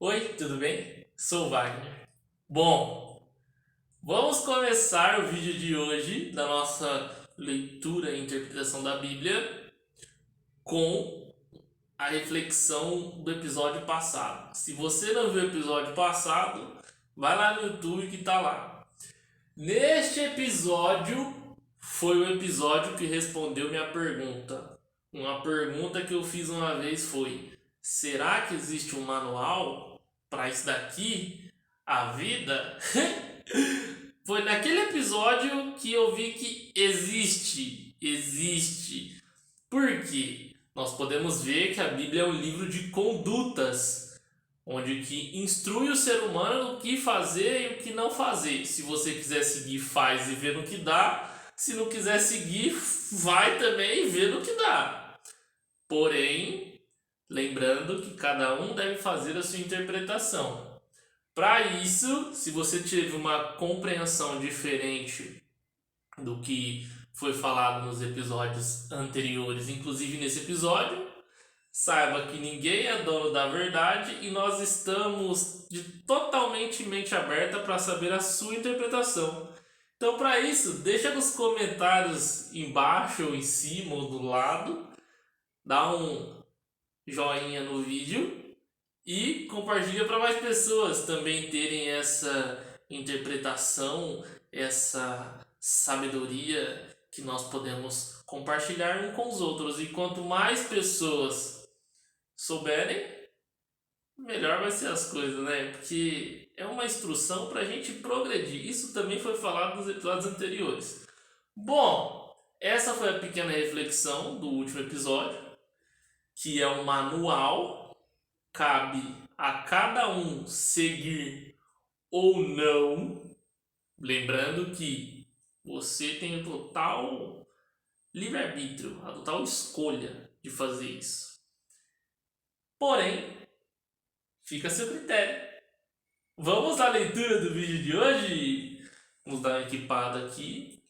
Oi, tudo bem? Sou o Wagner. Bom, vamos começar o vídeo de hoje da nossa leitura e interpretação da Bíblia com a reflexão do episódio passado. Se você não viu o episódio passado, vai lá no YouTube que tá lá. Neste episódio foi o episódio que respondeu minha pergunta. Uma pergunta que eu fiz uma vez foi: será que existe um manual para isso daqui? A vida? Foi naquele episódio que eu vi que existe. Por quê? Nós podemos ver que a Bíblia é um livro de condutas, onde que instrui o ser humano o que fazer e o que não fazer. Se você quiser seguir, faz e vê no que dá. Se não quiser seguir, vai também e vê no que dá. Porém, lembrando que cada um deve fazer a sua interpretação. Para isso, se você teve uma compreensão diferente do que foi falado nos episódios anteriores, inclusive nesse episódio, saiba que ninguém é dono da verdade e nós estamos de totalmente mente aberta para saber a sua interpretação. Então, para isso, deixa nos comentários embaixo ou em cima ou do lado, dá um joinha no vídeo e compartilha para mais pessoas também terem essa interpretação, essa sabedoria que nós podemos compartilhar uns com os outros. E quanto mais pessoas souberem, melhor vai ser as coisas, né? Porque é uma instrução para a gente progredir. Isso também foi falado nos episódios anteriores. Bom, essa foi a pequena reflexão do último episódio, que é um manual. Cabe a cada um seguir ou não. Lembrando que você tem o total livre-arbítrio, a total escolha de fazer isso. Porém, fica a seu critério. Vamos à leitura do vídeo de hoje? Vamos dar uma equipada aqui.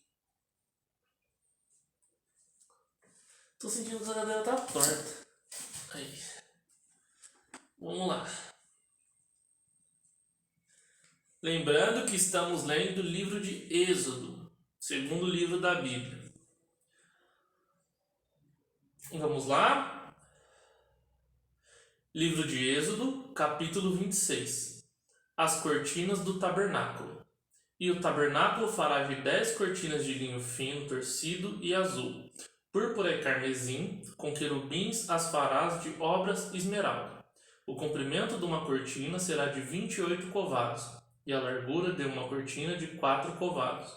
Tô sentindo que essa cadeira tá torta. Aí. Vamos lá. Lembrando que estamos lendo o livro de Êxodo, segundo livro da Bíblia. Vamos lá? Livro de Êxodo, capítulo 26. As cortinas do tabernáculo. E o tabernáculo fará de 10 cortinas de linho fino, torcido e azul, púrpura e carmesim, com querubins as farás de obras esmeralda. O comprimento de uma cortina será de 28 covados, e a largura de uma cortina de 4 covados.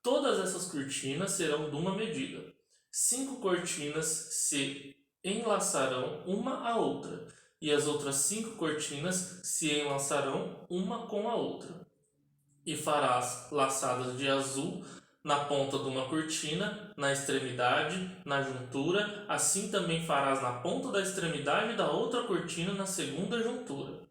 Todas essas cortinas serão de uma medida. 5 cortinas se enlaçarão uma à outra, e as outras 5 cortinas se enlaçarão uma com a outra. E farás laçadas de azul na ponta de uma cortina, na extremidade, na juntura, assim também farás na ponta da extremidade da outra cortina, na segunda juntura.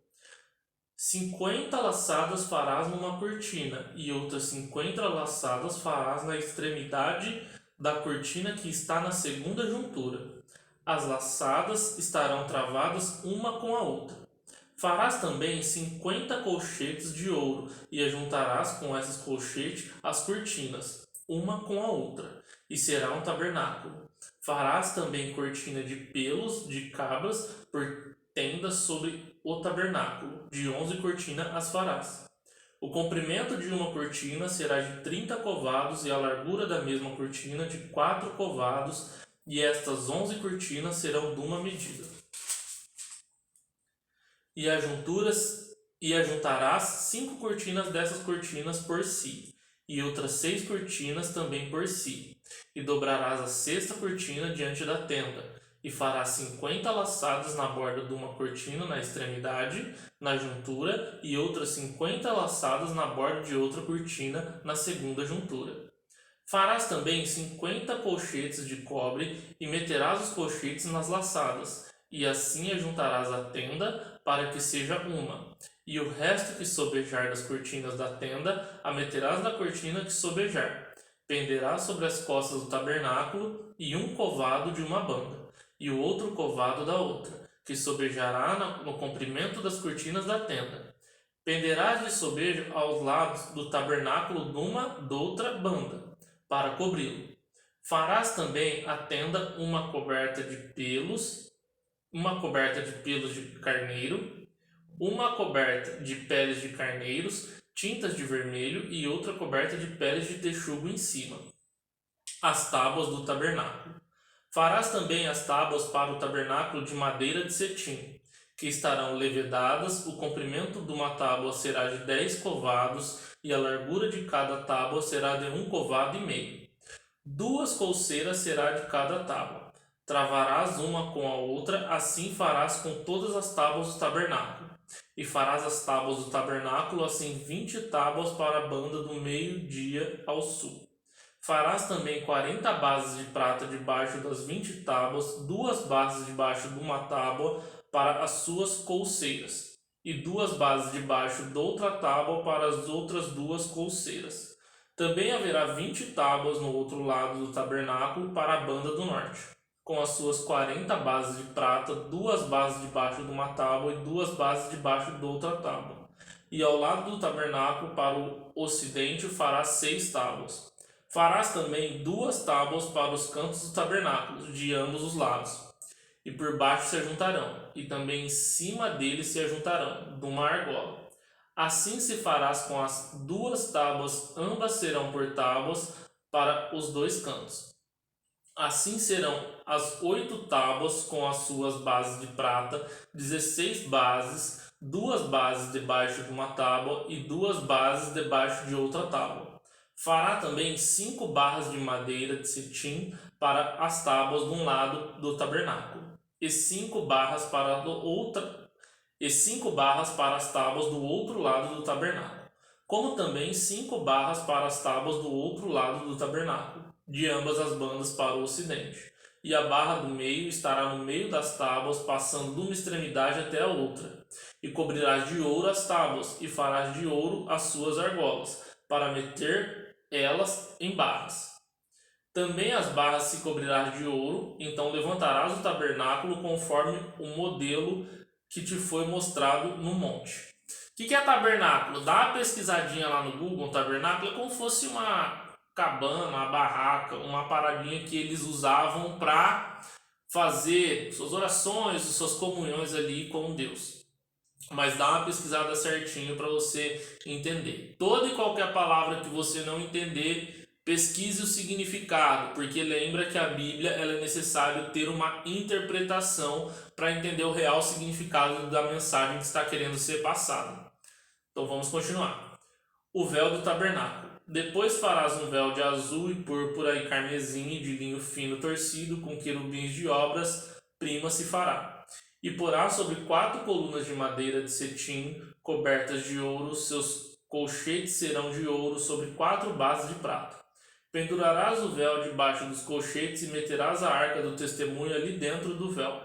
50 laçadas farás numa cortina, e outras 50 laçadas farás na extremidade da cortina que está na segunda juntura. As laçadas estarão travadas uma com a outra. Farás também 50 colchetes de ouro, e ajuntarás com esses colchetes as cortinas, uma com a outra, e será um tabernáculo. Farás também cortina de pelos de cabras por tenda sobre o tabernáculo, de 11 cortinas as farás. O comprimento de uma cortina será de 30 covados, e a largura da mesma cortina de 4 covados, e estas 11 cortinas serão de uma medida. E ajuntarás 5 cortinas dessas cortinas por si, e outras 6 cortinas também por si. E dobrarás a sexta cortina diante da tenda, e farás 50 laçadas na borda de uma cortina na extremidade, na juntura, e outras 50 laçadas na borda de outra cortina na segunda juntura. Farás também 50 colchetes de cobre, e meterás os colchetes nas laçadas, e assim ajuntarás a tenda para que seja uma. E o resto que sobejar das cortinas da tenda, a meterás na cortina que sobejar. Penderás sobre as costas do tabernáculo, e um covado de uma banda, e o outro covado da outra. que sobejará no comprimento das cortinas da tenda. Penderás de sobejo aos lados do tabernáculo doutra banda, para cobri-lo. Farás também a tenda uma coberta de pelos de carneiro, uma coberta de peles de carneiros, tintas de vermelho e outra coberta de peles de texugo em cima. As tábuas do tabernáculo. Farás também as tábuas para o tabernáculo de madeira de cetim, que estarão levedadas. O comprimento de uma tábua será de 10 covados e a largura de cada tábua será de 1,5 covado. 2 colseiras será de cada tábua. Travarás uma com a outra, assim farás com todas as tábuas do tabernáculo. E farás as tábuas do tabernáculo, assim 20 tábuas para a banda do meio-dia ao sul. Farás também 40 bases de prata debaixo das 20 tábuas, 2 bases debaixo de uma tábua para as suas colseiras, e 2 bases debaixo de outra tábua para as outras 2 colseiras. Também haverá 20 tábuas no outro lado do tabernáculo para a banda do norte, com as suas 40 bases de prata, 2 bases debaixo de uma tábua e 2 bases debaixo de outra tábua. E ao lado do tabernáculo para o ocidente farás 6 tábuas. Farás também 2 tábuas para os cantos do tabernáculo, de ambos os lados, e por baixo se ajuntarão, e também em cima deles se ajuntarão, de uma argola. Assim se farás com as 2 tábuas, ambas serão por tábuas para os 2 cantos. Assim serão as 8 tábuas com as suas bases de prata, 16 bases, 2 bases debaixo de uma tábua e 2 bases debaixo de outra tábua. Fará também 5 barras de madeira de cetim para as tábuas de um lado do tabernáculo, e 5 barras para as tábuas do outro lado do tabernáculo, como também 5 barras para as tábuas do outro lado do tabernáculo, de ambas as bandas para o ocidente. E a barra do meio estará no meio das tábuas, passando de uma extremidade até a outra. E cobrirás de ouro as tábuas, e farás de ouro as suas argolas, para meter elas em barras. Também as barras se cobrirás de ouro, então levantarás o tabernáculo conforme o modelo que te foi mostrado no monte. O que é tabernáculo? Dá uma pesquisadinha lá no Google. Tabernáculo é como se fosse uma cabana, uma barraca, uma paradinha que eles usavam para fazer suas orações, suas comunhões ali com Deus. Mas dá uma pesquisada certinho para você entender. Toda e qualquer palavra que você não entender, pesquise o significado, porque lembra que a Bíblia é necessário ter uma interpretação para entender o real significado da mensagem que está querendo ser passada. Então vamos continuar. O véu do tabernáculo. Depois farás um véu de azul e púrpura e carmesim e de linho fino torcido, com querubins de obras primas se fará. E porá sobre 4 colunas de madeira de cetim, cobertas de ouro, seus colchetes serão de ouro sobre 4 bases de prata. Pendurarás o véu debaixo dos colchetes e meterás a arca do testemunho ali dentro do véu.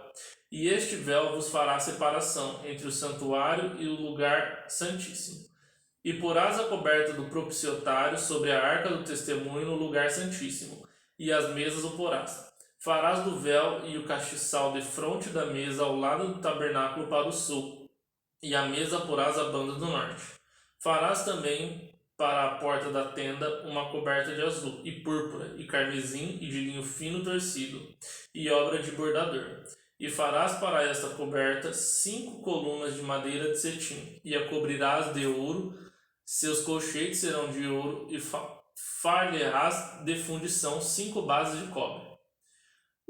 E este véu vos fará separação entre o santuário e o lugar santíssimo. E porás a coberta do propiciatório sobre a arca do testemunho no lugar santíssimo, e as mesas o porás. Farás do véu e o castiçal defronte da mesa ao lado do tabernáculo para o sul, e a mesa porás à banda do norte. Farás também para a porta da tenda uma coberta de azul, e púrpura, e carmesim, e de linho fino torcido, e obra de bordador. E farás para esta coberta 5 colunas de madeira de cetim, e a cobrirás de ouro, seus colchetes serão de ouro, e far-lhe-ás de fundição 5 bases de cobre.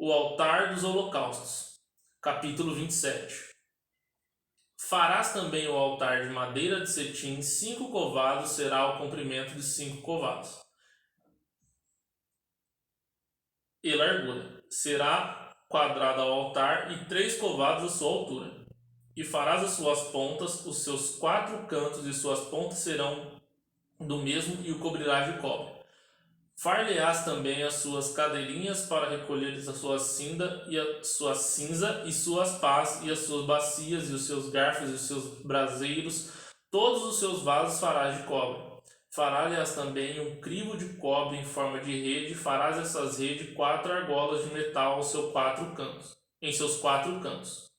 O altar dos holocaustos. Capítulo 27. Farás também o altar de madeira de cetim, 5 covados será o comprimento de 5 covados, e largura. Será quadrado ao altar e 3 covados a sua altura. E farás as suas pontas, os seus 4 cantos e suas pontas serão do mesmo, e o cobrirás de cobre. Far-lhe-ás também as suas cadeirinhas para recolheres a sua cinza e suas pás e as suas bacias e os seus garfos e os seus braseiros, todos os seus vasos farás de cobre. Fará-lhe-ás também um crivo de cobre em forma de rede, farás essas redes 4 argolas de metal em seus 4 cantos.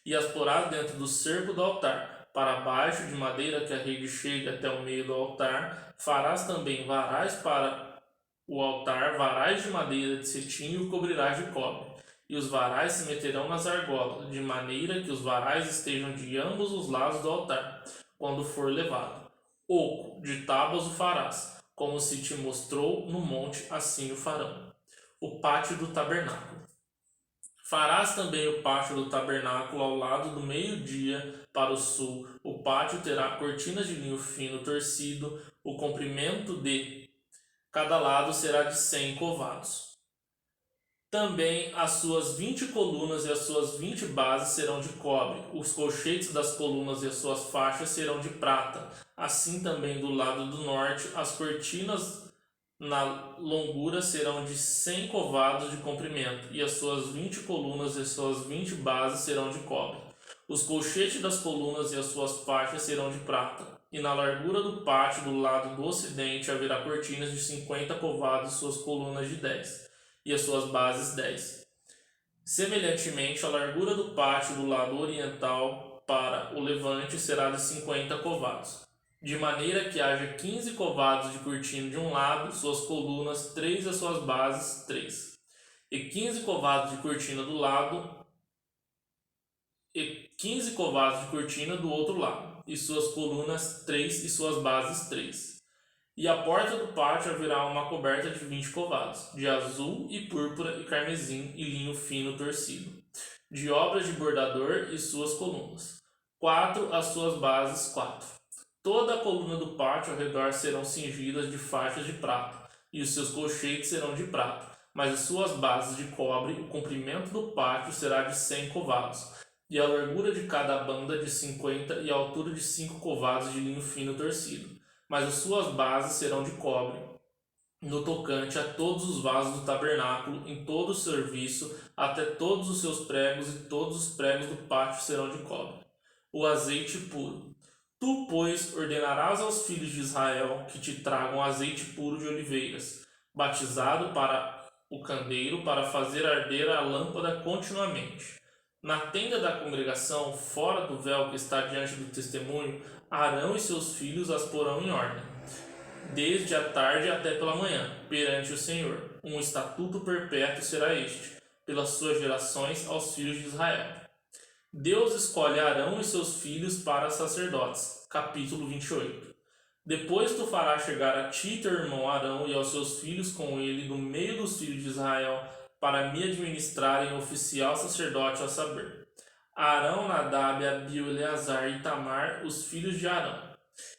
e as porás dentro do cerco do altar, para baixo, de madeira que a rede chegue até o meio do altar. Farás também varais para o altar, varais de madeira de cetim, e o cobrirás de cobre. E os varais se meterão nas argolas, de maneira que os varais estejam de ambos os lados do altar, quando for levado. Oco, de tábuas o farás, como se te mostrou no monte, assim o farão. O pátio do tabernáculo. Farás também o pátio do tabernáculo ao lado do meio-dia para o sul. O pátio terá cortinas de linho fino torcido. O comprimento de cada lado será de 100 covados. Também as suas 20 colunas e as suas 20 bases serão de cobre. Os colchetes das colunas e as suas faixas serão de prata. Assim também do lado do norte, as cortinas na longura serão de 100 covados de comprimento, e as suas 20 colunas e as suas 20 bases serão de cobre. Os colchetes das colunas e as suas faixas serão de prata. E na largura do pátio do lado do ocidente haverá cortinas de 50 covados e suas colunas de 10, e as suas bases 10. Semelhantemente, a largura do pátio do lado oriental para o levante será de 50 covados, de maneira que haja 15 covados de cortina de um lado, suas colunas 3 e as suas bases 3, e 15 covados de cortina do lado, e 15 covados de cortina do outro lado, e suas colunas 3 e suas bases 3. E à porta do pátio haverá uma coberta de 20 covados, de azul e púrpura e carmesim e linho fino torcido, de obras de bordador e suas colunas. 4 as suas bases 4. Toda a coluna do pátio ao redor serão cingidas de faixas de prata, e os seus colchetes serão de prata, mas as suas bases de cobre. O comprimento do pátio será de 100 covados, e a largura de cada banda de 50, e a altura de 5 covados de linho fino torcido, mas as suas bases serão de cobre, no tocante a todos os vasos do tabernáculo, em todo o serviço, até todos os seus pregos, e todos os pregos do pátio serão de cobre. O azeite puro. Tu, pois, ordenarás aos filhos de Israel que te tragam azeite puro de oliveiras, batizado para o candeeiro, para fazer arder a lâmpada continuamente. Na tenda da congregação, fora do véu que está diante do testemunho, Arão e seus filhos as porão em ordem, desde a tarde até pela manhã, perante o Senhor. Um estatuto perpétuo será este, pelas suas gerações aos filhos de Israel. Deus escolhe Arão e seus filhos para sacerdotes. Capítulo 28. Depois tu farás chegar a ti teu irmão Arão e aos seus filhos com ele no meio dos filhos de Israel, para me administrarem oficial sacerdote, a saber, Arão, Nadab, Abiú, Eleazar e Itamar, os filhos de Arão.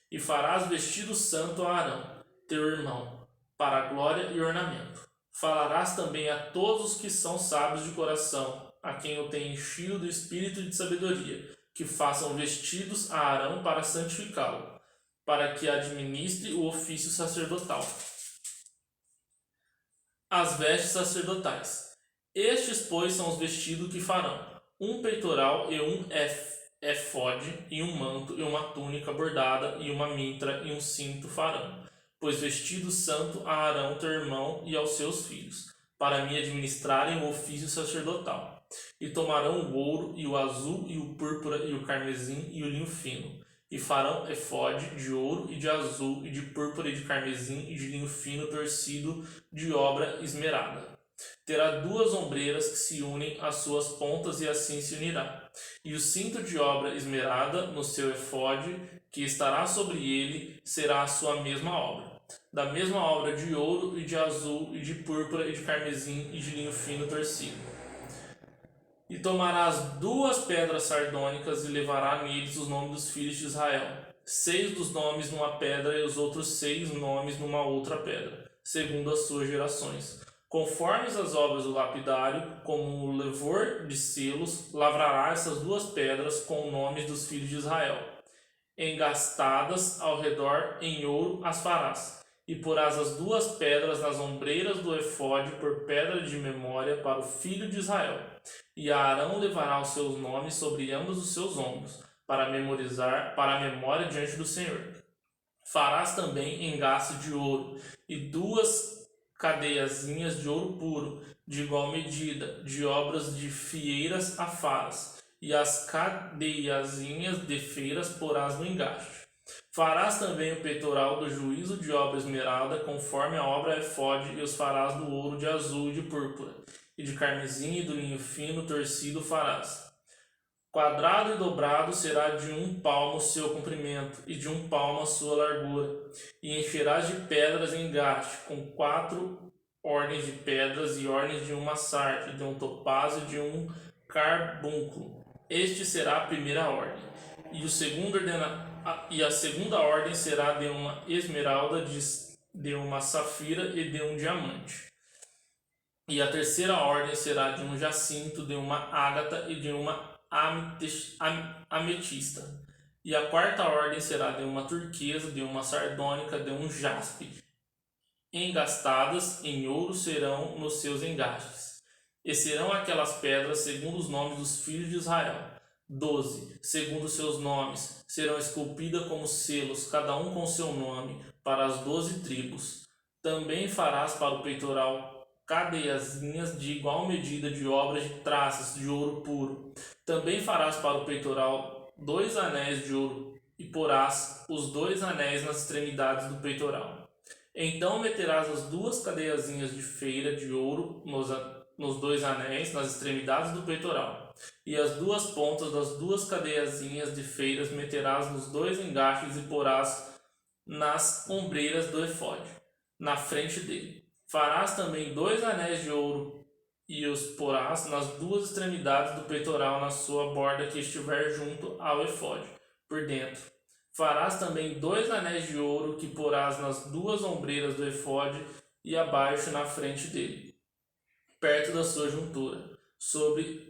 E farás vestido santo a Arão, teu irmão, para glória e ornamento. Falarás também a todos os que são sábios de coração, a quem eu tenho enchido do espírito de sabedoria, que façam vestidos a Arão para santificá-lo, para que administre o ofício sacerdotal. As vestes sacerdotais. Estes, pois, são os vestidos que farão: um peitoral e um éfode, e um manto, e uma túnica bordada, e uma mitra, e um cinto farão. Pois vestido santo a Arão teu irmão e aos seus filhos, para me administrarem o ofício sacerdotal. E tomarão o ouro, e o azul, e o púrpura, e o carmesim, e o linho fino, e farão éfode de ouro, e de azul, e de púrpura, e de carmesim, e de linho fino torcido, de obra esmerada. Terá 2 ombreiras que se unem às suas pontas, e assim se unirá. E o cinto de obra esmerada no seu éfode, que estará sobre ele, será a sua mesma obra. Da mesma obra de ouro, e de azul, e de púrpura, e de carmesim, e de linho fino torcido. E tomarás 2 pedras sardônicas, e levará neles os nomes dos filhos de Israel, 6 dos nomes numa pedra, e os outros 6 nomes numa outra pedra, segundo as suas gerações. Conformes as obras do lapidário, como o levor de selos, lavrará essas 2 pedras com os nomes dos filhos de Israel. Engastadas ao redor em ouro as farás, e porás as 2 pedras nas ombreiras do éfode por pedra de memória para o filho de Israel. E Arão levará os seus nomes sobre ambos os seus ombros, para memorizar, para a memória diante do Senhor. Farás também engaste de ouro, e 2 cadeiazinhas de ouro puro, de igual medida, de obras de fieiras a faras, e as cadeiazinhas de feiras porás no engaste. Farás também o peitoral do juízo de obra esmeralda, conforme a obra efode, e os farás do ouro, de azul e de púrpura, e de carmesim e do linho fino torcido farás. Quadrado e dobrado será de 1 palmo o seu comprimento, e de 1 palmo a sua largura. E encherás de pedras em engaste, com 4 ordens de pedras e ordens de uma sarja, de um topázio e de um carbúnculo. Este será a primeira ordem. E a segunda ordem será de uma esmeralda, de uma safira e de um diamante. E a terceira ordem será de um jacinto, de uma ágata e de uma ametista. E a quarta ordem será de uma turquesa, de uma sardônica, de um jaspe. Engastadas em ouro serão nos seus engastes. E serão aquelas pedras segundo os nomes dos filhos de Israel. 12, segundo seus nomes, serão esculpidas como selos, cada um com seu nome, para as 12 tribos. Também farás para o peitoral cadeiazinhas de igual medida de obras de traças de ouro puro. Também farás para o peitoral 2 anéis de ouro, e porás os 2 anéis nas extremidades do peitoral. Então meterás as 2 cadeiazinhas de feira de ouro nos 2 anéis, nas extremidades do peitoral. E as 2 pontas das 2 cadeiazinhas de feiras meterás nos 2 engastes e porás nas ombreiras do efode, na frente dele. Farás também 2 anéis de ouro e os porás nas 2 extremidades do peitoral, na sua borda que estiver junto ao efode, por dentro. Farás também 2 anéis de ouro que porás nas 2 ombreiras do efode e abaixo na frente dele, perto da sua juntura, sobre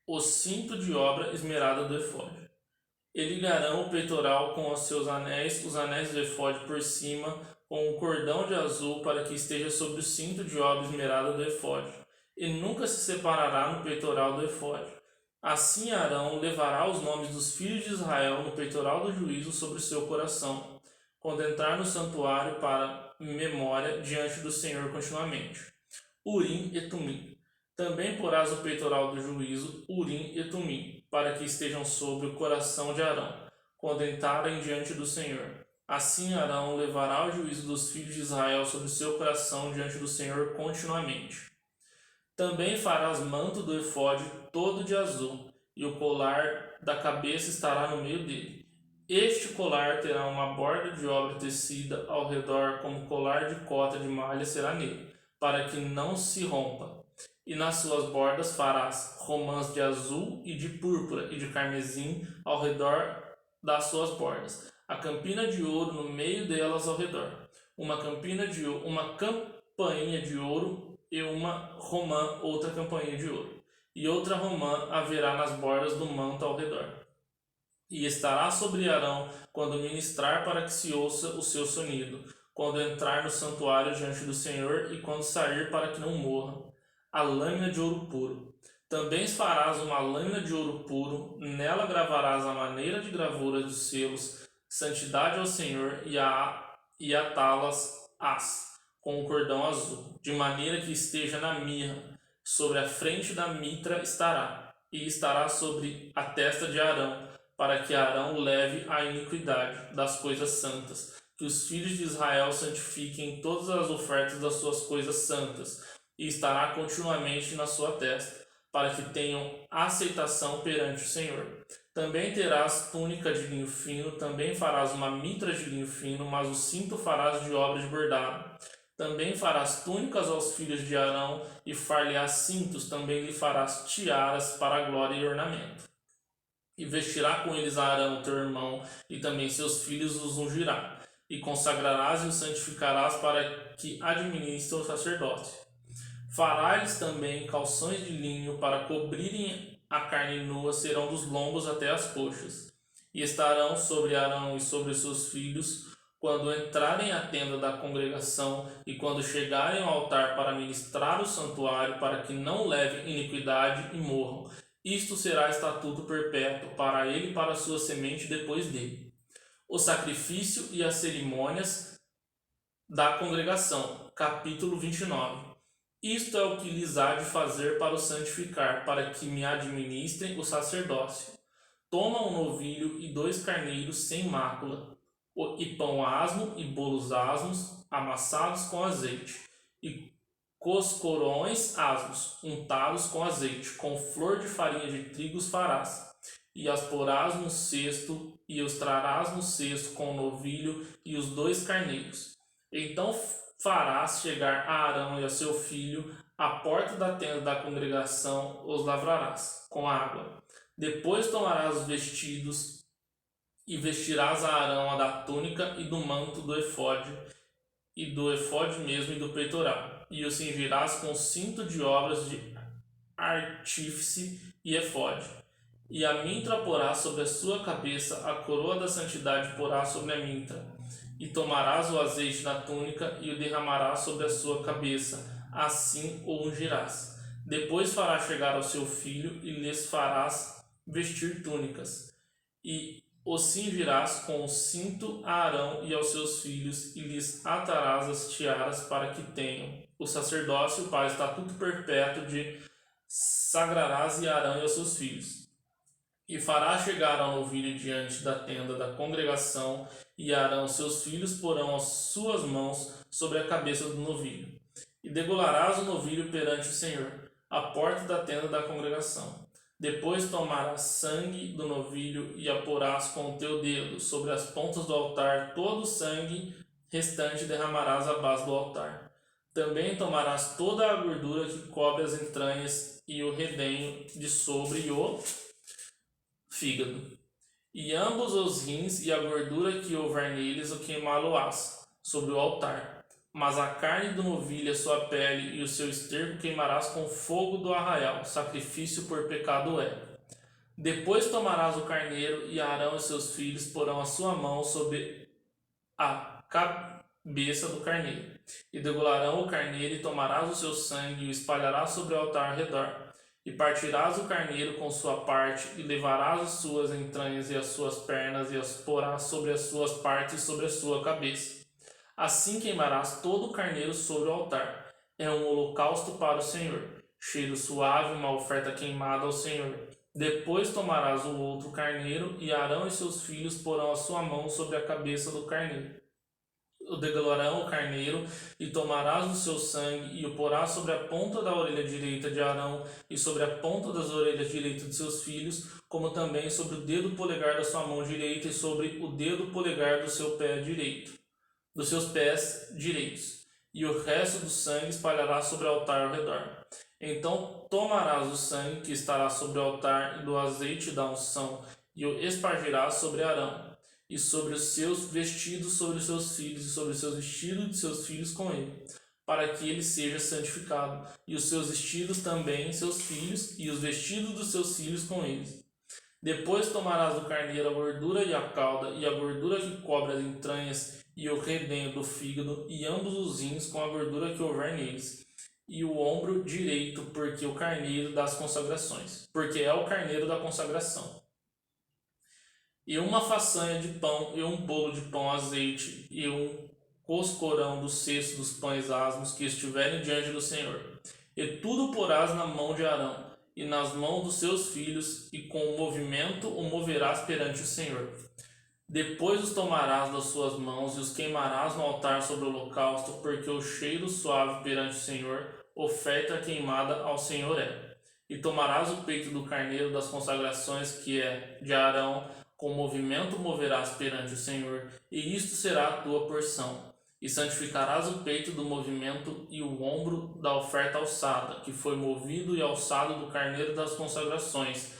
o cinto de obra esmerada do efode. E ligarão o peitoral com os seus anéis, os anéis do efode por cima, com um cordão de azul, para que esteja sobre o cinto de obra esmerada do efode, e nunca se separará no peitoral do efode. Assim Arão levará os nomes dos filhos de Israel no peitoral do juízo sobre o seu coração, quando entrar no santuário para memória diante do Senhor continuamente. Urim e Tumim. Também porás o peitoral do juízo, Urim e Tumim, para que estejam sobre o coração de Arão, quando entrarem diante do Senhor. Assim Arão levará o juízo dos filhos de Israel sobre o seu coração diante do Senhor continuamente. Também farás manto do efode todo de azul, e o colar da cabeça estará no meio dele. Este colar terá uma borda de obra tecida ao redor, como colar de cota de malha será nele, para que não se rompa. E nas suas bordas farás romãs de azul e de púrpura e de carmesim ao redor das suas bordas. A campina de ouro no meio delas ao redor. Uma campainha de ouro e uma romã, outra campainha de ouro. E outra romã haverá nas bordas do manto ao redor. E estará sobre Arão quando ministrar, para que se ouça o seu sonido, quando entrar no santuário diante do Senhor e quando sair, para que não morra. A lâmina de ouro puro. Também farás uma lâmina de ouro puro, nela gravarás a maneira de gravura dos selos, santidade ao Senhor, e atá-las com um cordão azul, de maneira que esteja na mirra, sobre a frente da mitra estará, e estará sobre a testa de Arão, para que Arão leve a iniquidade das coisas santas, que os filhos de Israel santifiquem todas as ofertas das suas coisas santas, e estará continuamente na sua testa, para que tenham aceitação perante o Senhor. Também terás túnica de linho fino, também farás uma mitra de linho fino, mas o cinto farás de obra de bordado. Também farás túnicas aos filhos de Arão, e far-lhe-ás cintos, também lhe farás tiaras para a glória e ornamento. E vestirá com eles Arão, teu irmão, e também seus filhos os ungirá, e consagrarás e os santificarás para que administre o sacerdócio. Fará-lhes também calções de linho para cobrirem a carne nua, serão dos lombos até as coxas. E estarão sobre Arão e sobre seus filhos, quando entrarem à tenda da congregação e quando chegarem ao altar para ministrar o santuário, para que não levem iniquidade e morram. Isto será estatuto perpétuo para ele e para a sua semente depois dele. O sacrifício e as cerimônias da congregação. Capítulo 29. Isto é o que lhes há de fazer para o santificar, para que me administrem o sacerdócio. Toma um novilho e 2 carneiros sem mácula, e pão asmo e bolos asmos, amassados com azeite, e coscorões asmos, untados com azeite, com flor de farinha de trigo os farás, e as porás no cesto, e os trarás no cesto com o novilho e os 2 carneiros. Então farás chegar a Arão e a seu filho à porta da tenda da congregação, os lavrarás com água. Depois tomarás os vestidos e vestirás a Arão a da túnica e do manto do efode, e do efode mesmo e do peitoral, e o cingirás com cinto de obras de artífice e efode. E a mintra porás sobre a sua cabeça, a coroa da santidade porás sobre a mintra. E tomarás o azeite na túnica e o derramarás sobre a sua cabeça, assim o ungirás. Depois farás chegar ao seu filho e lhes farás vestir túnicas. E o cingirás com o cinto a Arão e aos seus filhos, e lhes atarás as tiaras para que tenham o sacerdócio para estatuto perpétuo de sagrarás e Arão e aos seus filhos. E farás chegar ao novilho diante da tenda da congregação, e Arão seus filhos porão as suas mãos sobre a cabeça do novilho. E degolarás o novilho perante o Senhor, à porta da tenda da congregação. Depois tomarás sangue do novilho e a porás com o teu dedo sobre as pontas do altar, todo o sangue restante derramarás à base do altar. Também tomarás toda a gordura que cobre as entranhas e o redenho de sobre o fígado, e ambos os rins e a gordura que houver neles o queimá-lo-ás sobre o altar. Mas a carne do novilho, a sua pele e o seu esterco queimarás com fogo do arraial, sacrifício por pecado é. Depois tomarás o carneiro, e Arão e seus filhos porão a sua mão sobre a cabeça do carneiro, e degolarão o carneiro, e tomarás o seu sangue e o espalharás sobre o altar ao redor. E partirás o carneiro com sua parte, e levarás as suas entranhas e as suas pernas, e as porás sobre as suas partes e sobre a sua cabeça. Assim queimarás todo o carneiro sobre o altar. É um holocausto para o Senhor, cheiro suave, uma oferta queimada ao Senhor. Depois tomarás o outro carneiro, e Arão e seus filhos porão a sua mão sobre a cabeça do carneiro. Degolarão o carneiro, e tomarás o seu sangue, e o porás sobre a ponta da orelha direita de Arão, e sobre a ponta das orelhas direitas de seus filhos, como também sobre o dedo polegar da sua mão direita, e sobre o dedo polegar do seu pé direito, dos seus pés direitos. E o resto do sangue espalharás sobre o altar ao redor. Então tomarás o sangue que estará sobre o altar, e do azeite da unção, e o espargirás sobre Arão, e sobre os seus vestidos, sobre os seus filhos, e sobre os seus vestidos de seus filhos com ele, para que ele seja santificado, e os seus vestidos também seus filhos, e os vestidos dos seus filhos com eles. Depois tomarás do carneiro a gordura e a cauda, e a gordura que cobre as entranhas, e o redenho do fígado, e ambos os rins com a gordura que houver neles, e o ombro direito, porque é o carneiro da consagração. E uma façanha de pão, e um bolo de pão azeite, e um coscorão do cesto dos pães asmos que estiverem diante do Senhor. E tudo porás na mão de Arão, e nas mãos dos seus filhos, e com o movimento o moverás perante o Senhor. Depois os tomarás das suas mãos, e os queimarás no altar sobre o holocausto, porque o cheiro suave perante o Senhor, oferta queimada ao Senhor é. E tomarás o peito do carneiro das consagrações, que é de Arão, com movimento moverás perante o Senhor, e isto será a tua porção. E santificarás o peito do movimento e o ombro da oferta alçada, que foi movido e alçado do carneiro das consagrações,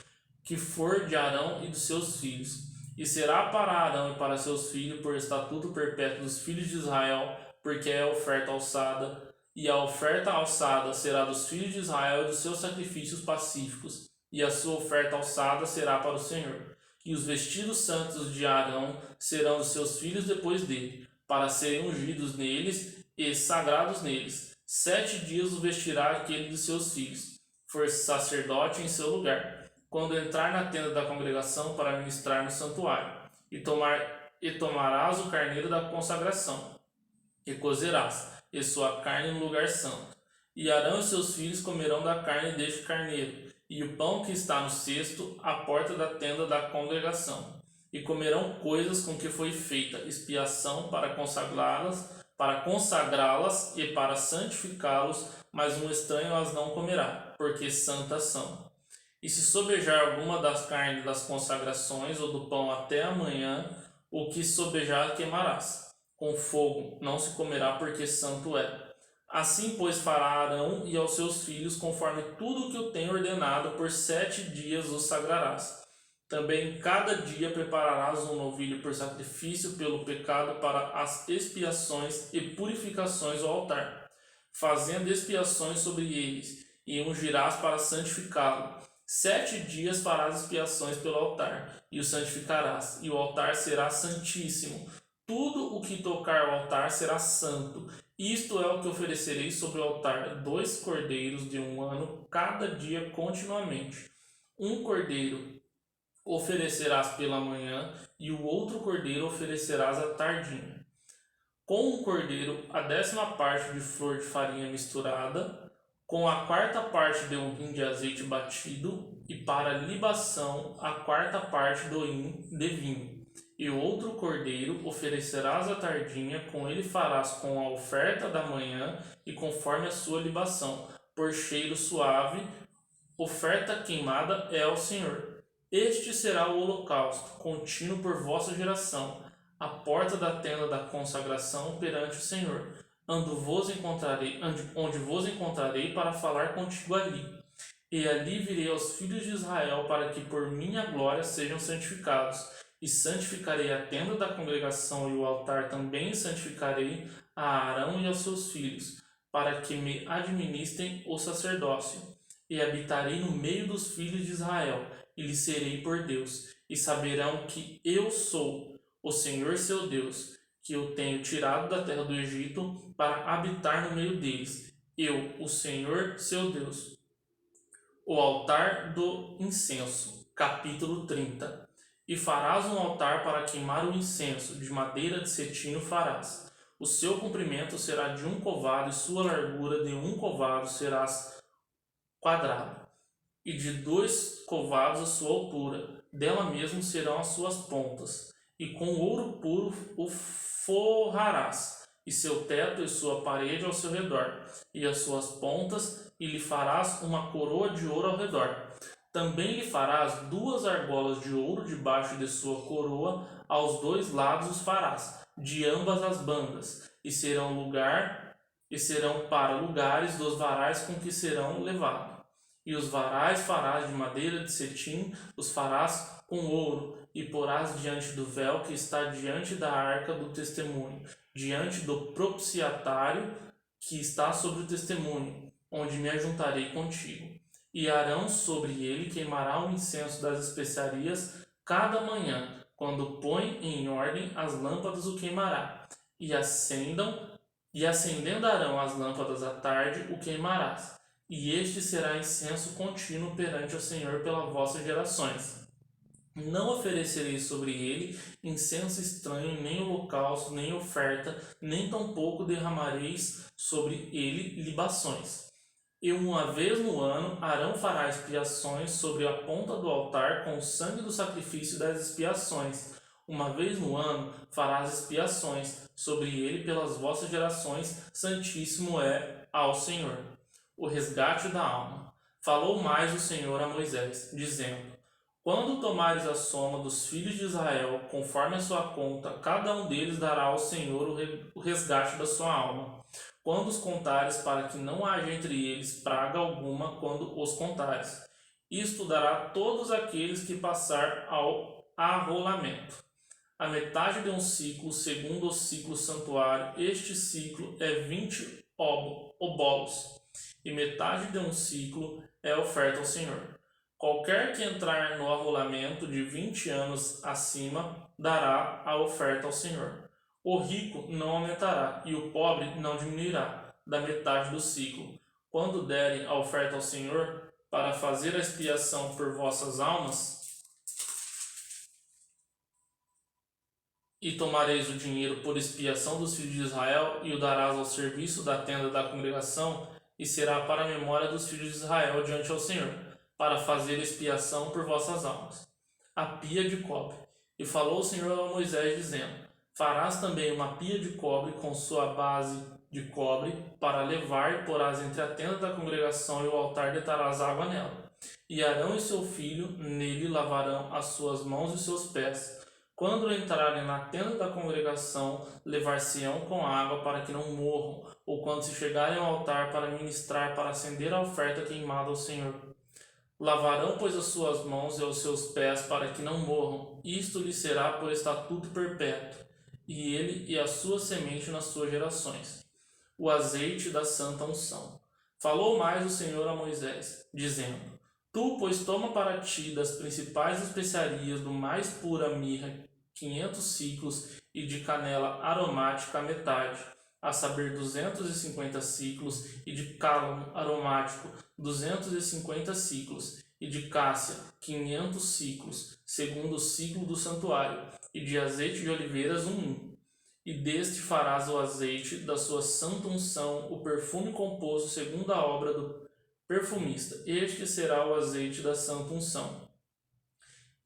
que for de Arão e dos seus filhos. E será para Arão e para seus filhos por estatuto perpétuo dos filhos de Israel, porque é a oferta alçada. E a oferta alçada será dos filhos de Israel e dos seus sacrifícios pacíficos, e a sua oferta alçada será para o Senhor. E os vestidos santos de Arão serão dos seus filhos depois dele, para serem ungidos neles e sagrados neles. 7 dias o vestirá aquele dos seus filhos, for sacerdote em seu lugar, quando entrar na tenda da congregação para ministrar no santuário. E tomarás o carneiro da consagração, e cozerás, e sua carne no lugar santo. E Arão e seus filhos comerão da carne deste carneiro, e o pão que está no cesto, à porta da tenda da congregação. E comerão coisas com que foi feita expiação para consagrá-las e para santificá-los, mas um estranho as não comerá, porque santas são. E se sobejar alguma das carnes das consagrações ou do pão até amanhã, o que sobejar queimarás. Com fogo não se comerá, porque santo é. Assim, pois, fará Arão e aos seus filhos, conforme tudo o que eu tenho ordenado, por 7 dias os sagrarás. Também cada dia prepararás um novilho por sacrifício pelo pecado para as expiações e purificações ao altar, fazendo expiações sobre eles, e ungirás para santificá-lo. 7 dias farás expiações pelo altar, e o santificarás, e o altar será santíssimo. Tudo o que tocar ao altar será santo. Isto é o que oferecerei sobre o altar: 2 cordeiros de 1 ano, cada dia continuamente. Um cordeiro oferecerás pela manhã, e o outro cordeiro oferecerás à tardinha. Com um cordeiro, a 10ª parte de flor de farinha misturada, com a 4ª parte de um hin de azeite batido, e para libação, a 4ª parte do hin de vinho. E o outro cordeiro oferecerás à tardinha, com ele farás com a oferta da manhã, e conforme a sua libação, por cheiro suave, oferta queimada é ao Senhor. Este será o holocausto, contínuo por vossa geração, à porta da tenda da consagração perante o Senhor, onde vos encontrarei para falar contigo ali. E ali virei aos filhos de Israel, para que por minha glória sejam santificados. E santificarei a tenda da congregação e o altar também santificarei a Arão e aos seus filhos, para que me administrem o sacerdócio. E habitarei no meio dos filhos de Israel, e lhes serei por Deus, e saberão que eu sou o Senhor seu Deus, que eu tenho tirado da terra do Egito para habitar no meio deles, eu, o Senhor seu Deus. O altar do incenso, capítulo 30. E farás um altar para queimar o incenso, de madeira de cetim o farás. O seu comprimento será de 1 covado, e sua largura de 1 covado serás quadrado, e de 2 covados a sua altura, dela mesmo serão as suas pontas, e com ouro puro o forrarás, e seu teto e sua parede ao seu redor, e as suas pontas, e lhe farás uma coroa de ouro ao redor. Também lhe farás 2 argolas de ouro debaixo de sua coroa, aos 2 lados os farás, de ambas as bandas, e serão para lugares dos varais com que serão levados. E os varais farás de madeira de cetim, os farás com ouro, e porás diante do véu que está diante da arca do testemunho, diante do propiciatário que está sobre o testemunho, onde me ajuntarei contigo. E Arão sobre ele queimará o incenso das especiarias cada manhã, quando põe em ordem as lâmpadas o queimará. E acendendo Arão as lâmpadas à tarde, o queimarás. E este será incenso contínuo perante o Senhor pelas vossas gerações. Não oferecereis sobre ele incenso estranho, nem holocausto, nem oferta, nem tampouco derramareis sobre ele libações. E uma vez no ano, Arão fará expiações sobre a ponta do altar com o sangue do sacrifício das expiações. Uma vez no ano farás expiações sobre ele pelas vossas gerações, santíssimo é ao Senhor. O resgate da alma. Falou mais o Senhor a Moisés, dizendo: quando tomares a soma dos filhos de Israel, conforme a sua conta, cada um deles dará ao Senhor o resgate da sua alma. Quando os contares, para que não haja entre eles praga alguma quando os contares. Isto dará a todos aqueles que passar ao arrolamento. A metade de um ciclo, segundo o ciclo santuário, este ciclo é 20 obolos, e metade de um ciclo é oferta ao Senhor. Qualquer que entrar no arrolamento de 20 anos acima, dará a oferta ao Senhor. O rico não aumentará, e o pobre não diminuirá, da metade do ciclo. Quando derem a oferta ao Senhor, para fazer a expiação por vossas almas, e tomareis o dinheiro por expiação dos filhos de Israel, e o darás ao serviço da tenda da congregação, e será para a memória dos filhos de Israel diante ao Senhor, para fazer expiação por vossas almas. A pia de cobre. E falou o Senhor a Moisés, dizendo: Farás também uma pia de cobre com sua base de cobre, para levar e porás entre a tenda da congregação e o altar, deitarás água nela. E Arão e seu filho nele lavarão as suas mãos e seus pés. Quando entrarem na tenda da congregação, levar-se-ão com água para que não morram, ou quando se chegarem ao altar para ministrar, para acender a oferta queimada ao Senhor. Lavarão, pois, as suas mãos e os seus pés, para que não morram. Isto lhe será por estatuto perpétuo, e ele e a sua semente nas suas gerações. O azeite da santa unção. Falou mais o Senhor a Moisés, dizendo: Tu, pois, toma para ti das principais especiarias do mais pura mirra 500 siclos, e de canela aromática a metade, a saber 250 siclos, e de cálamo aromático 250 siclos, e de cássia 500 siclos, segundo o ciclo do santuário, e de azeite de oliveiras 1 E deste farás o azeite da sua santa unção, o perfume composto segundo a obra do perfumista. Este será o azeite da santa unção.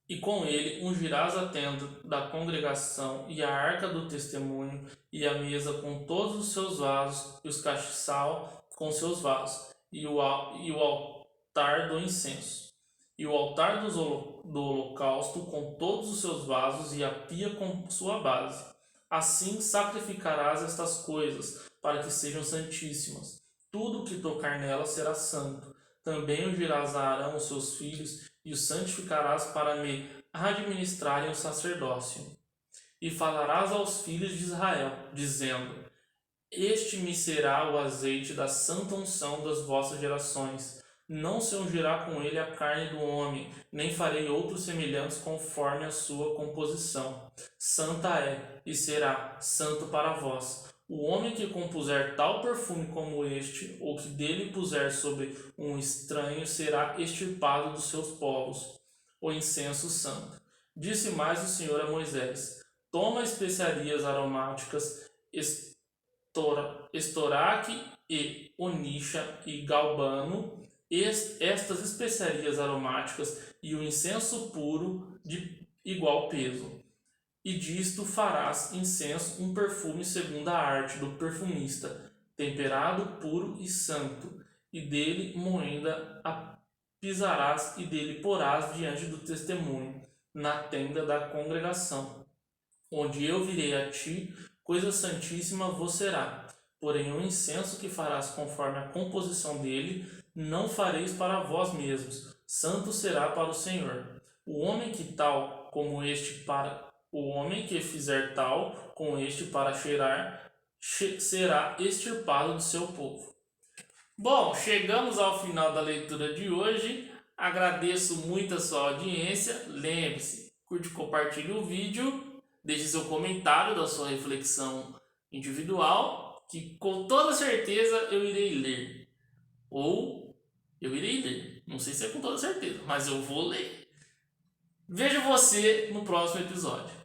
E com ele ungirás a tenda da congregação e a arca do testemunho e a mesa com todos os seus vasos e os castiçal com seus vasos e o altar do incenso e o altar do holocausto com todos os seus vasos e a pia com sua base. Assim sacrificarás estas coisas para que sejam santíssimas. Tudo que tocar nelas será santo. Também ungirás a Arão os seus filhos e os santificarás para me administrarem o sacerdócio. E falarás aos filhos de Israel, dizendo: Este me será o azeite da santa unção das vossas gerações. Não se ungirá com ele a carne do homem, nem farei outros semelhantes conforme a sua composição. Santa é, e será santo para vós. O homem que compuser tal perfume como este, ou que dele puser sobre um estranho, será extirpado dos seus povos. O incenso santo. Disse mais o Senhor a Moisés: Toma especiarias aromáticas, estoraque e onixa e galbano, estas especiarias aromáticas e o incenso puro de igual peso. E disto farás incenso, um perfume segundo a arte do perfumista, temperado, puro e santo, e dele moenda a pisarás e dele porás diante do testemunho, na tenda da congregação. Onde eu virei a ti, coisa santíssima vos será. Porém o incenso que farás conforme a composição dele, não fareis para vós mesmos, santo será para o Senhor. O homem que fizer tal com este para cheirar, será extirpado do seu povo. Bom, chegamos ao final da leitura de hoje. Agradeço muito a sua audiência. Lembre-se, curte e compartilhe o vídeo, deixe seu comentário da sua reflexão individual, que com toda certeza eu irei ler. Não sei se é com toda certeza, mas eu vou ler. Vejo você no próximo episódio.